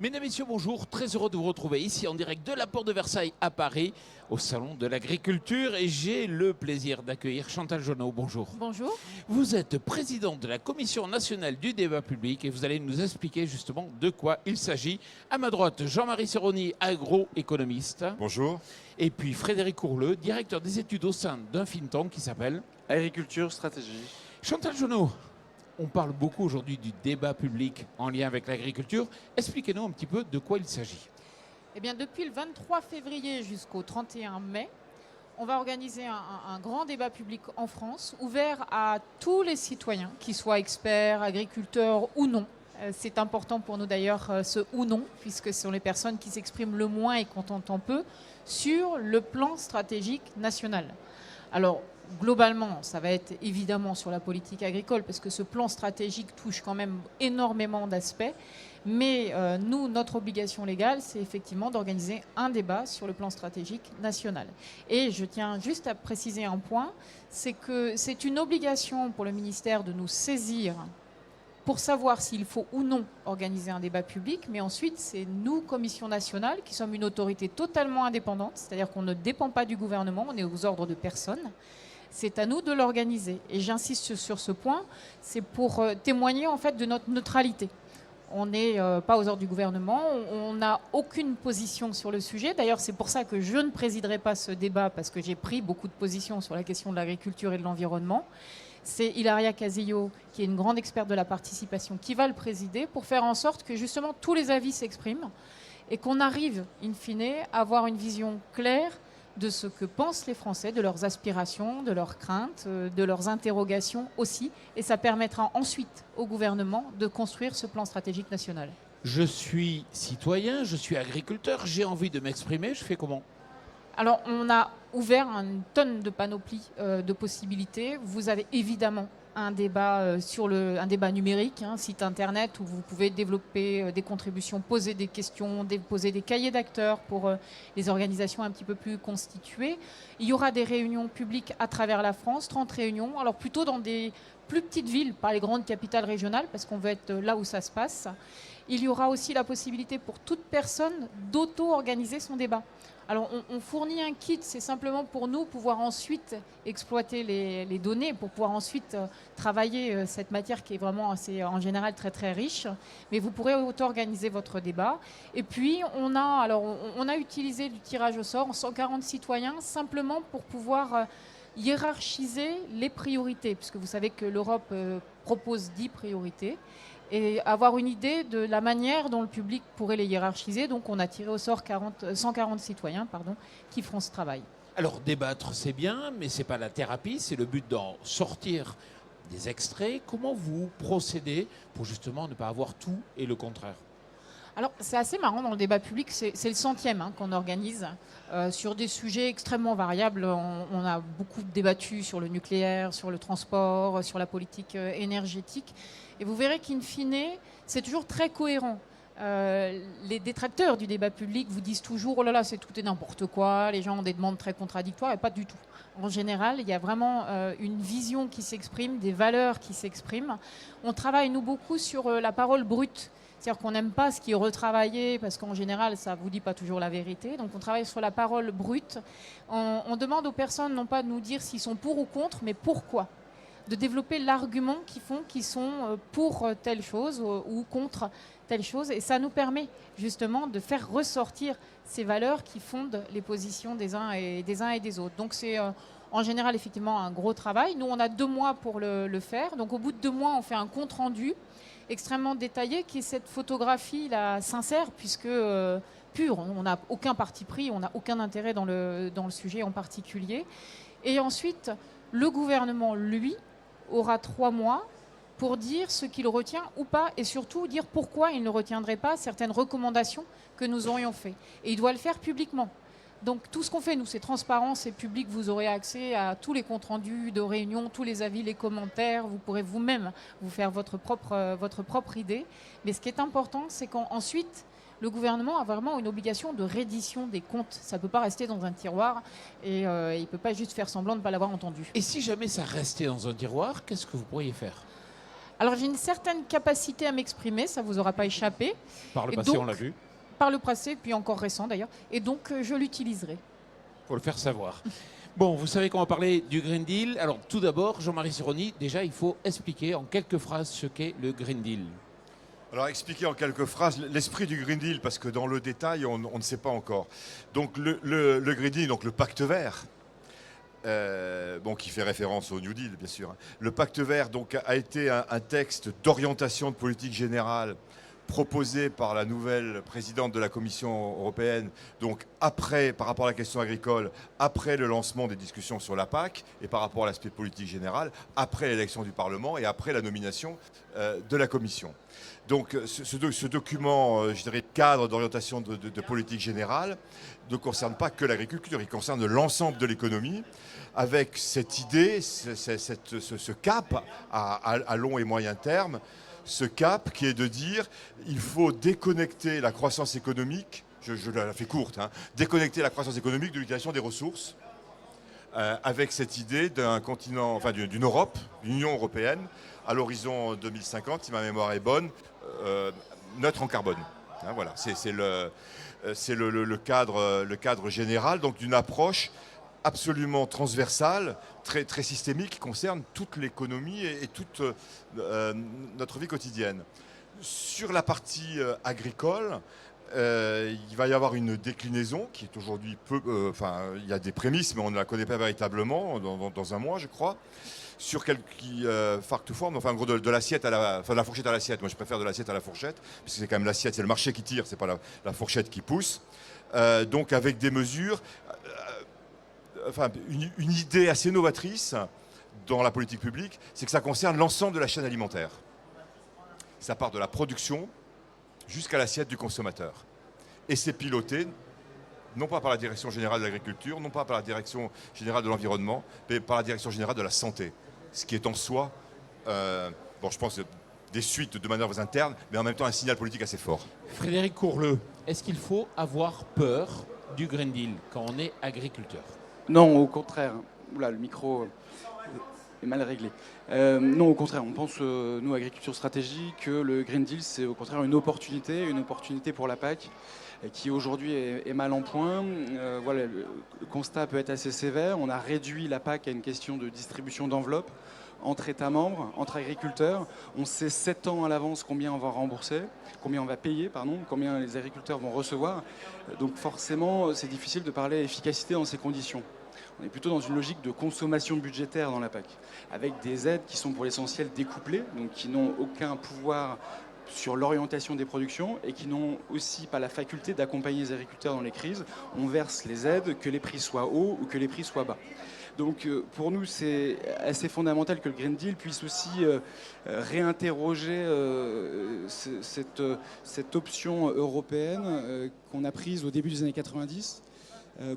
Mesdames, Messieurs, bonjour. Très heureux de vous retrouver ici en direct de la Porte de Versailles à Paris, au Salon de l'Agriculture. Et j'ai le plaisir d'accueillir Chantal Jonneau. Bonjour. Bonjour. Vous êtes présidente de la Commission nationale du débat public et vous allez nous expliquer justement de quoi il s'agit. À ma droite, Jean-Marie Serroni, agroéconomiste. Bonjour. Et puis Frédéric Courleux, directeur des études au sein d'un think tank qui s'appelle Agriculture, stratégie. Chantal Jonneau. On parle beaucoup aujourd'hui du débat public en lien avec l'agriculture. Expliquez-nous un petit peu de quoi il s'agit. Eh bien, depuis le 23 février jusqu'au 31 mai, on va organiser un grand débat public en France, ouvert à tous les citoyens, qu'ils soient experts, agriculteurs ou non. C'est important pour nous d'ailleurs ce ou non, puisque ce sont les personnes qui s'expriment le moins et qu'on entend peu sur le plan stratégique national. Alors, globalement, ça va être évidemment sur la politique agricole, parce que ce plan stratégique touche quand même énormément d'aspects. Mais nous, notre obligation légale, c'est effectivement d'organiser un débat sur le plan stratégique national. Et je tiens juste à préciser un point, c'est que c'est une obligation pour le ministère de nous saisir pour savoir s'il faut ou non organiser un débat public, mais ensuite, c'est nous, Commission nationale, qui sommes une autorité totalement indépendante, c'est-à-dire qu'on ne dépend pas du gouvernement, on est aux ordres de personne. C'est à nous de l'organiser. Et j'insiste sur ce point, c'est pour témoigner en fait de notre neutralité. On n'est pas aux ordres du gouvernement, on n'a aucune position sur le sujet. D'ailleurs, c'est pour ça que je ne présiderai pas ce débat, parce que j'ai pris beaucoup de positions sur la question de l'agriculture et de l'environnement. C'est Hilaria Casillo, qui est une grande experte de la participation, qui va le présider pour faire en sorte que justement tous les avis s'expriment et qu'on arrive, in fine, à avoir une vision claire de ce que pensent les Français, de leurs aspirations, de leurs craintes, de leurs interrogations aussi. Et ça permettra ensuite au gouvernement de construire ce plan stratégique national. Je suis citoyen, je suis agriculteur, j'ai envie de m'exprimer, je fais comment ? Alors, on a ouvert une tonne de panoplie de possibilités. Vous avez évidemment un débat un débat numérique, site internet où vous pouvez développer des contributions, poser des questions, déposer des cahiers d'acteurs pour les organisations un petit peu plus constituées. Il y aura des réunions publiques à travers la France, 30 réunions, alors plutôt dans des plus petites villes, pas les grandes capitales régionales, parce qu'on veut être là où ça se passe. Il y aura aussi la possibilité pour toute personne d'auto-organiser son débat. Alors, on fournit un kit, c'est simplement pour nous pouvoir ensuite exploiter les données, pour pouvoir ensuite travailler cette matière qui est vraiment en général très très riche. Mais vous pourrez auto-organiser votre débat. Et puis, on a utilisé du tirage au sort en 140 citoyens, simplement pour pouvoir hiérarchiser les priorités, puisque vous savez que l'Europe propose 10 priorités. Et avoir une idée de la manière dont le public pourrait les hiérarchiser. Donc on a tiré au sort 140 citoyens qui feront ce travail. Alors débattre c'est bien, mais c'est pas la thérapie, c'est le but d'en sortir des extraits. Comment vous procédez pour justement ne pas avoir tout et le contraire ? Alors c'est assez marrant dans le débat public, c'est le 100e qu'on organise sur des sujets extrêmement variables. On a beaucoup débattu sur le nucléaire, sur le transport, sur la politique énergétique. Et vous verrez qu'in fine, c'est toujours très cohérent. Les détracteurs du débat public vous disent toujours « Oh là là, tout est n'importe quoi, les gens ont des demandes très contradictoires », et pas du tout. En général, il y a vraiment une vision qui s'exprime, des valeurs qui s'expriment. On travaille, nous, beaucoup sur la parole brute. C'est-à-dire qu'on n'aime pas ce qui est retravaillé, parce qu'en général, ça ne vous dit pas toujours la vérité. Donc on travaille sur la parole brute. On demande aux personnes non pas de nous dire s'ils sont pour ou contre, mais pourquoi. De développer l'argument qu'ils sont pour telle chose ou contre telle chose. Et ça nous permet justement de faire ressortir ces valeurs qui fondent les positions des uns et des autres. Donc c'est en général effectivement un gros travail. Nous, on a 2 mois pour le faire. Donc au bout de 2 mois, on fait un compte-rendu extrêmement détaillé qui est cette photographie là, sincère, puisque pure. On n'a aucun parti pris, on n'a aucun intérêt dans le sujet en particulier. Et ensuite, le gouvernement, lui, aura 3 mois pour dire ce qu'il retient ou pas, et surtout dire pourquoi il ne retiendrait pas certaines recommandations que nous aurions faites. Et il doit le faire publiquement. Donc tout ce qu'on fait, nous, c'est transparent, c'est public, vous aurez accès à tous les comptes rendus de réunions, tous les avis, les commentaires, vous pourrez vous-même vous faire votre propre idée. Mais ce qui est important, c'est qu'ensuite, le gouvernement a vraiment une obligation de reddition des comptes. Ça ne peut pas rester dans un tiroir et il ne peut pas juste faire semblant de ne pas l'avoir entendu. Et si jamais ça restait dans un tiroir, qu'est-ce que vous pourriez faire ? Alors j'ai une certaine capacité à m'exprimer, ça ne vous aura pas échappé. Par le Et passé, donc, on l'a vu, Par le passé, puis encore récent d'ailleurs. Et donc je l'utiliserai. pour le faire savoir. Bon, vous savez qu'on va parler du Green Deal. Alors tout d'abord, Jean-Marie Sironi, déjà il faut expliquer en quelques phrases ce qu'est le Green Deal. Alors expliquer en quelques phrases l'esprit du Green Deal, parce que dans le détail, on ne sait pas encore. Donc le Green Deal, donc le pacte vert, qui fait référence au New Deal, bien sûr. Le pacte vert donc, a été un texte d'orientation de politique générale proposé par la nouvelle présidente de la Commission européenne, donc après, par rapport à la question agricole, après le lancement des discussions sur la PAC, et par rapport à l'aspect politique général, après l'élection du Parlement et après la nomination de la Commission. Donc ce document, je dirais, cadre d'orientation de politique générale, ne concerne pas que l'agriculture, il concerne l'ensemble de l'économie, avec cette idée, ce cap à long et moyen terme, ce cap qui est de dire il faut déconnecter la croissance économique, je la fais courte, déconnecter la croissance économique de l'utilisation des ressources, avec cette idée d'un continent, enfin d'une Europe, d'une Union européenne, à l'horizon 2050, si ma mémoire est bonne, neutre en carbone. Voilà, c'est le cadre général, donc d'une approche absolument transversale, très, très systémique, qui concerne toute l'économie et toute notre vie quotidienne. Sur la partie agricole, il va y avoir une déclinaison qui est aujourd'hui il y a des prémices, mais on ne la connaît pas véritablement dans un mois, je crois, sur quelques forme, enfin en gros de l'assiette de la fourchette à l'assiette. Moi, je préfère de l'assiette à la fourchette, parce que c'est quand même l'assiette, c'est le marché qui tire, c'est pas la fourchette qui pousse. Donc avec des mesures, une idée assez novatrice dans la politique publique, c'est que ça concerne l'ensemble de la chaîne alimentaire. Ça part de la production jusqu'à l'assiette du consommateur. Et c'est piloté, non pas par la Direction générale de l'agriculture, non pas par la Direction générale de l'environnement, mais par la Direction générale de la santé. Ce qui est en soi, je pense, des suites de manœuvres internes, mais en même temps un signal politique assez fort. Frédéric Courleux, est-ce qu'il faut avoir peur du Green Deal quand on est agriculteur ? Non, au contraire. Oula, le micro est mal réglé. Non, au contraire, on pense, nous, agriculture stratégique, que le Green Deal, c'est au contraire une opportunité pour la PAC, qui aujourd'hui est mal en point. Voilà, le constat peut être assez sévère. On a réduit la PAC à une question de distribution d'enveloppes entre États membres, entre agriculteurs. On sait 7 ans à l'avance combien on va rembourser, combien on va payer, combien les agriculteurs vont recevoir. Donc forcément, c'est difficile de parler efficacité dans ces conditions. On est plutôt dans une logique de consommation budgétaire dans la PAC, avec des aides qui sont pour l'essentiel découplées, donc qui n'ont aucun pouvoir sur l'orientation des productions et qui n'ont aussi pas la faculté d'accompagner les agriculteurs dans les crises. On verse les aides, que les prix soient hauts ou que les prix soient bas. Donc pour nous, c'est assez fondamental que le Green Deal puisse aussi réinterroger cette option européenne qu'on a prise au début des années 90,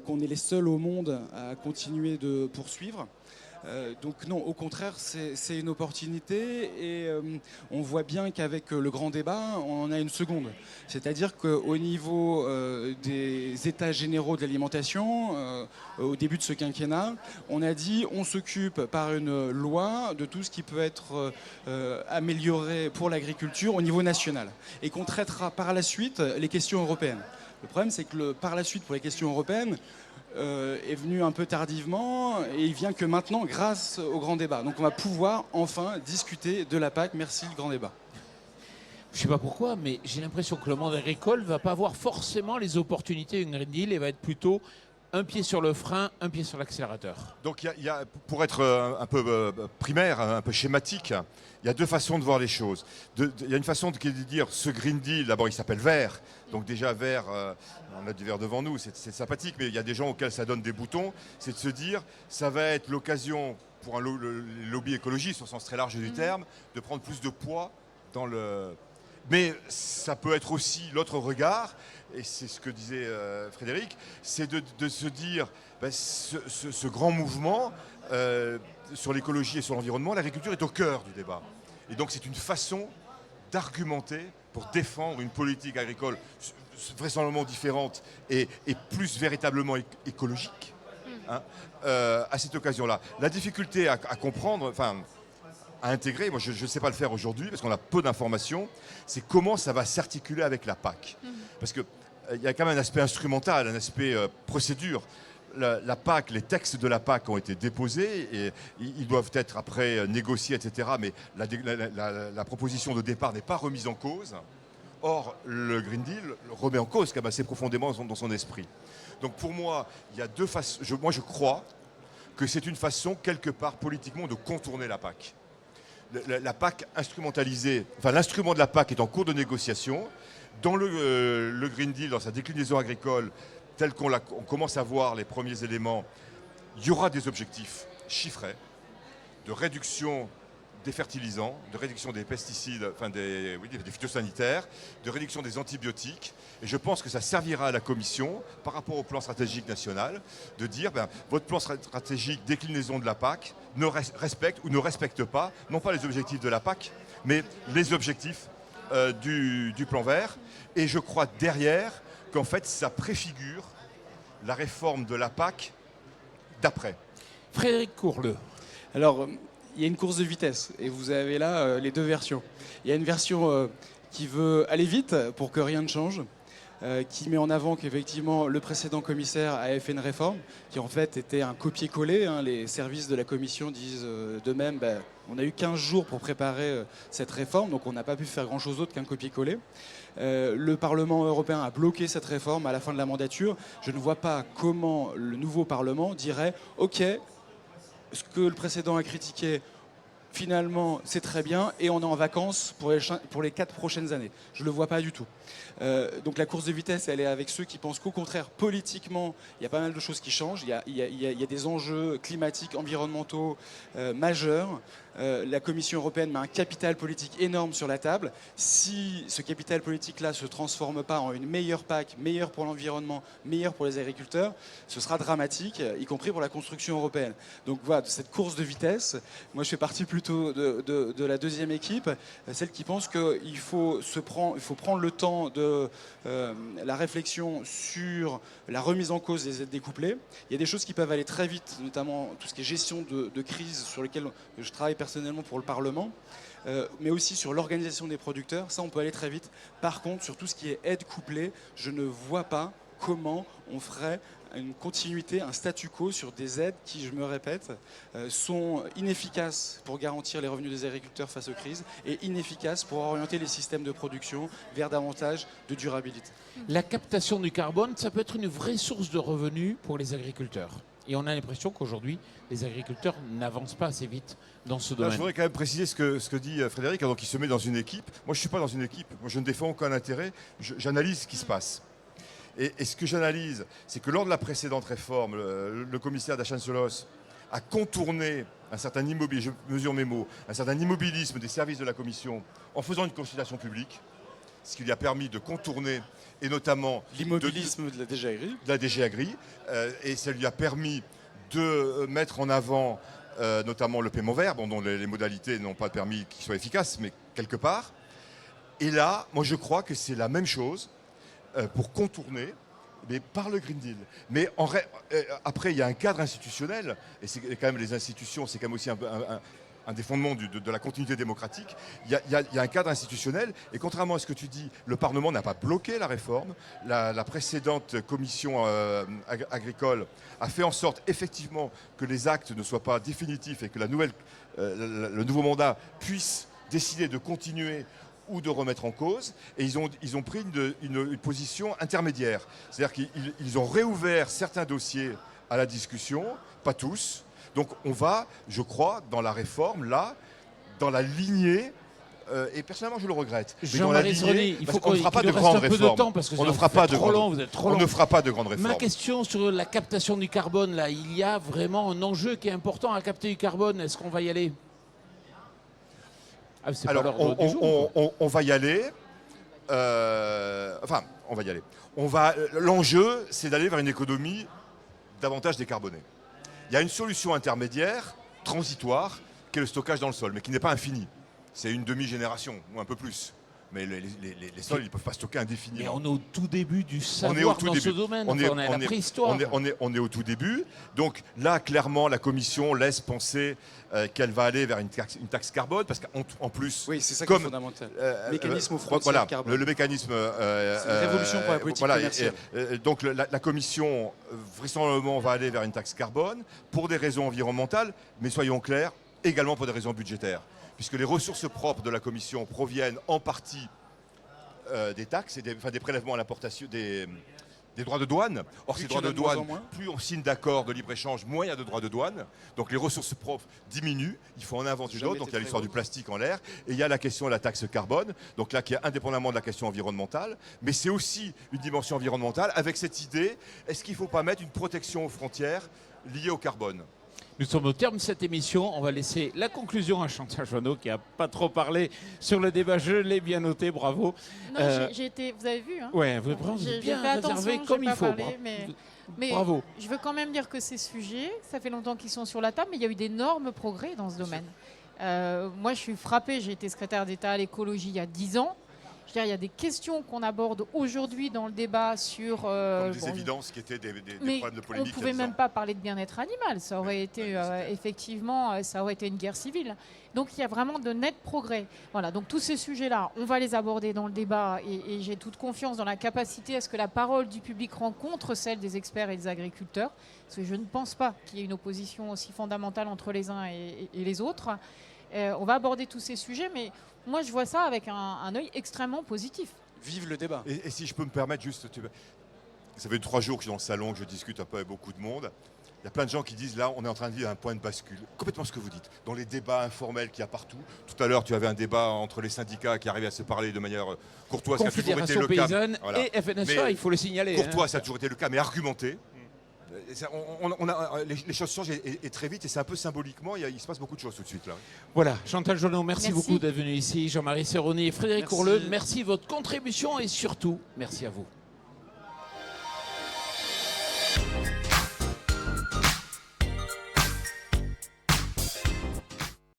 qu'on est les seuls au monde à continuer de poursuivre. Donc non, au contraire, c'est une opportunité et on voit bien qu'avec le grand débat, on en a une seconde. C'est-à-dire qu'au niveau des états généraux de l'alimentation, au début de ce quinquennat, on a dit on s'occupe par une loi de tout ce qui peut être amélioré pour l'agriculture au niveau national et qu'on traitera par la suite les questions européennes. Le problème, c'est que par la suite, pour les questions européennes, est venu un peu tardivement et il vient que maintenant grâce au grand débat. Donc on va pouvoir enfin discuter de la PAC. Merci le grand débat. Je ne sais pas pourquoi, mais j'ai l'impression que le monde agricole ne va pas avoir forcément les opportunités du Green Deal et va être plutôt un pied sur le frein, un pied sur l'accélérateur. Donc pour être un peu primaire, un peu schématique, il y a deux façons de voir les choses. Il y a une façon qui est de dire ce Green Deal, d'abord il s'appelle vert. Donc déjà vert, on a du vert devant nous, c'est sympathique, mais il y a des gens auxquels ça donne des boutons. C'est de se dire, ça va être l'occasion pour le lobby écologiste, au sens très large du terme, de prendre plus de poids dans le... Mais ça peut être aussi l'autre regard, et c'est ce que disait Frédéric, c'est de se dire, ce grand mouvement sur l'écologie et sur l'environnement, l'agriculture est au cœur du débat. Et donc c'est une façon d'argumenter pour défendre une politique agricole vraisemblablement différente et plus véritablement écologique à cette occasion-là. La difficulté à comprendre, à intégrer, moi je ne sais pas le faire aujourd'hui parce qu'on a peu d'informations, c'est comment ça va s'articuler avec la PAC. Parce qu'il y a quand même un aspect instrumental, un aspect procédure. La PAC, les textes de la PAC ont été déposés et ils doivent être après négociés, etc. Mais la proposition de départ n'est pas remise en cause. Or, le Green Deal remet en cause quand même assez profondément dans son esprit. Donc pour moi, il y a deux façons. Moi, je crois que c'est une façon, quelque part, politiquement, de contourner la PAC. La PAC instrumentalisée, enfin l'instrument de la PAC est en cours de négociation. Dans le Green Deal, dans sa déclinaison agricole, tel qu'on commence à voir les premiers éléments, il y aura des objectifs chiffrés de réduction des fertilisants, de réduction des pesticides, enfin des phytosanitaires, de réduction des antibiotiques. Et je pense que ça servira à la Commission, par rapport au plan stratégique national, de dire votre plan stratégique déclinaison de la PAC respecte ou ne respecte pas, non pas les objectifs de la PAC, mais les objectifs du plan vert. Et je crois derrière qu'en fait ça préfigure la réforme de la PAC d'après. Frédéric Courleux. Alors, il y a une course de vitesse et vous avez là les deux versions. Il y a une version qui veut aller vite pour que rien ne change, qui met en avant qu'effectivement le précédent commissaire avait fait une réforme qui en fait était un copier-coller. Les services de la commission disent d'eux-mêmes on a eu 15 jours pour préparer cette réforme, donc on n'a pas pu faire grand-chose d'autre qu'un copier-coller. Le Parlement européen a bloqué cette réforme à la fin de la mandature. Je ne vois pas comment le nouveau Parlement dirait « Ok, ce que le précédent a critiqué, finalement, c'est très bien et on est en vacances pour les 4 prochaines années. » Je ne le vois pas du tout. Donc la course de vitesse, elle est avec ceux qui pensent qu'au contraire, politiquement, il y a pas mal de choses qui changent. Il y a des enjeux climatiques, environnementaux majeurs. La Commission européenne met un capital politique énorme sur la table. Si ce capital politique-là ne se transforme pas en une meilleure PAC, meilleure pour l'environnement, meilleure pour les agriculteurs, ce sera dramatique, y compris pour la construction européenne. Donc voilà, de cette course de vitesse, moi je fais partie plutôt de la deuxième équipe, celle qui pense qu'il faut prendre le temps de la réflexion sur la remise en cause des aides découplées. Il y a des choses qui peuvent aller très vite, notamment tout ce qui est gestion de crise sur lesquelles je travaille personnellement pour le Parlement, mais aussi sur l'organisation des producteurs. Ça, on peut aller très vite. Par contre, sur tout ce qui est aide couplée, je ne vois pas comment on ferait une continuité, un statu quo sur des aides qui, je me répète, sont inefficaces pour garantir les revenus des agriculteurs face aux crises et inefficaces pour orienter les systèmes de production vers davantage de durabilité. La captation du carbone, ça peut être une vraie source de revenus pour les agriculteurs. Et on a l'impression qu'aujourd'hui, les agriculteurs n'avancent pas assez vite dans ce domaine. Je voudrais quand même préciser ce que dit Frédéric. Donc, il se met dans une équipe. Moi, je ne suis pas dans une équipe. Moi, je ne défends aucun intérêt. J'analyse ce qui se passe. Et ce que j'analyse, c'est que lors de la précédente réforme, le commissaire d'Achancelos a contourné un certain immobilisme, je mesure mes mots, un certain immobilisme des services de la Commission en faisant une consultation publique, ce qui lui a permis de contourner, et notamment l'immobilisme de la DG Agri. De la DG Agri, et ça lui a permis de mettre en avant notamment le paiement vert, dont les modalités n'ont pas permis qu'il soit efficace, mais quelque part. Et là, moi je crois que c'est la même chose pour contourner, mais par le Green Deal. Mais après, il y a un cadre institutionnel, et c'est quand même les institutions, c'est quand même aussi un des fondements de la continuité démocratique. Il y a un cadre institutionnel, et contrairement à ce que tu dis, le Parlement n'a pas bloqué la réforme. La précédente commission agricole a fait en sorte effectivement que les actes ne soient pas définitifs et que le nouveau mandat puisse décider de continuer ou de remettre en cause, et ils ont pris une position intermédiaire. C'est-à-dire qu'ils ont réouvert certains dossiers à la discussion, pas tous. Donc on va, je crois, dans la réforme, là, dans la lignée, et personnellement je le regrette. Jean-Marie Sreni, il faut qu'on ne fera pas de grandes réformes. On ne fera pas de grandes réformes. Ma question sur la captation du carbone, là, il y a vraiment un enjeu qui est important à capter du carbone. Est-ce qu'on va y aller ? Alors, on va y aller. On va y aller. L'enjeu, c'est d'aller vers une économie davantage décarbonée. Il y a une solution intermédiaire, transitoire, qui est le stockage dans le sol, mais qui n'est pas infini. C'est une demi-génération, ou un peu plus. Mais les sols, ils ne peuvent pas stocker Mais indéfiniment. on est au tout début du On est savoir au tout dans ce début. domaine. On est- On est à la on est- préhistoire. On est au tout début. Donc là, clairement, la Commission laisse penser qu'elle va aller vers une taxe carbone, parce qu'en plus, Oui, c'est ça qui est comme fondamental. euh, Mécanisme aux euh, frontières voilà, carbone. le mécanisme. C'est une révolution pour la politique commerciale. Donc la Commission, vraisemblablement, va aller vers une taxe carbone pour des raisons environnementales, mais soyons clairs, également pour des raisons budgétaires, puisque les ressources propres de la Commission proviennent en partie des taxes et des prélèvements à l'importation, des droits de douane. Or, Plus ces qu'il y droits en a de de moins en douane, moins. plus on signe d'accords de libre-échange, moins il y a de droits de douane. Donc les ressources propres diminuent, il faut en inventer Jamais d'autres. Donc il y a été l'histoire très du plastique en l'air et il y a la question de la taxe carbone, donc là qui est indépendamment de la question environnementale. Mais c'est aussi une dimension environnementale avec cette idée, est-ce qu'il ne faut pas mettre une protection aux frontières liée au carbone ? Nous sommes au terme de cette émission. On va laisser la conclusion à Chantal Joanneau qui n'a pas trop parlé sur le débat. Je l'ai bien noté, bravo. Non, j'ai été, vous avez vu, hein. Ouais, vous avez J'ai bien fait attention, réservé j'ai comme il pas faut. parlé, mais Bravo. je veux quand même dire que ces sujets, ça fait longtemps qu'ils sont sur la table, mais il y a eu d'énormes progrès dans ce domaine. Moi, je suis frappée, j'ai été secrétaire d'État à l'écologie il y a 10 ans. Je veux dire, il y a des questions qu'on aborde aujourd'hui dans le débat sur... Comme des bon, évidences qui étaient des mais problèmes de on polémique. ne pouvait même pas parler de bien-être animal. Ça aurait été effectivement, ça aurait été une guerre civile. Donc il y a vraiment de nets progrès. Voilà. Donc tous ces sujets-là, on va les aborder dans le débat et j'ai toute confiance dans la capacité à ce que la parole du public rencontre celle des experts et des agriculteurs. Parce que je ne pense pas qu'il y ait une opposition aussi fondamentale entre les uns et les autres. On va aborder tous ces sujets, mais moi je vois ça avec un œil extrêmement positif. Vive le débat. Et si je peux me permettre juste, ça fait 3 jours que je suis dans le salon, que je discute un peu avec beaucoup de monde. Il y a plein de gens qui disent là, on est en train de vivre un point de bascule. Complètement ce que vous dites. Dans les débats informels qu'il y a partout. Tout à l'heure, tu avais un débat entre les syndicats qui arrivaient à se parler de manière courtoise. Ça a toujours été Confédération le cas. paysanne Voilà. et FNSEA, Mais il faut le signaler. Courtois, hein. ça a toujours été le cas, mais argumenté. Les choses changent et très vite, et c'est un peu symboliquement, il se passe beaucoup de choses tout de suite là. Voilà, Chantal Joanneau, merci Merci. beaucoup d'être venu ici. Jean-Marie Serroni et Frédéric Merci. Courleux, merci de votre contribution et surtout, merci à vous.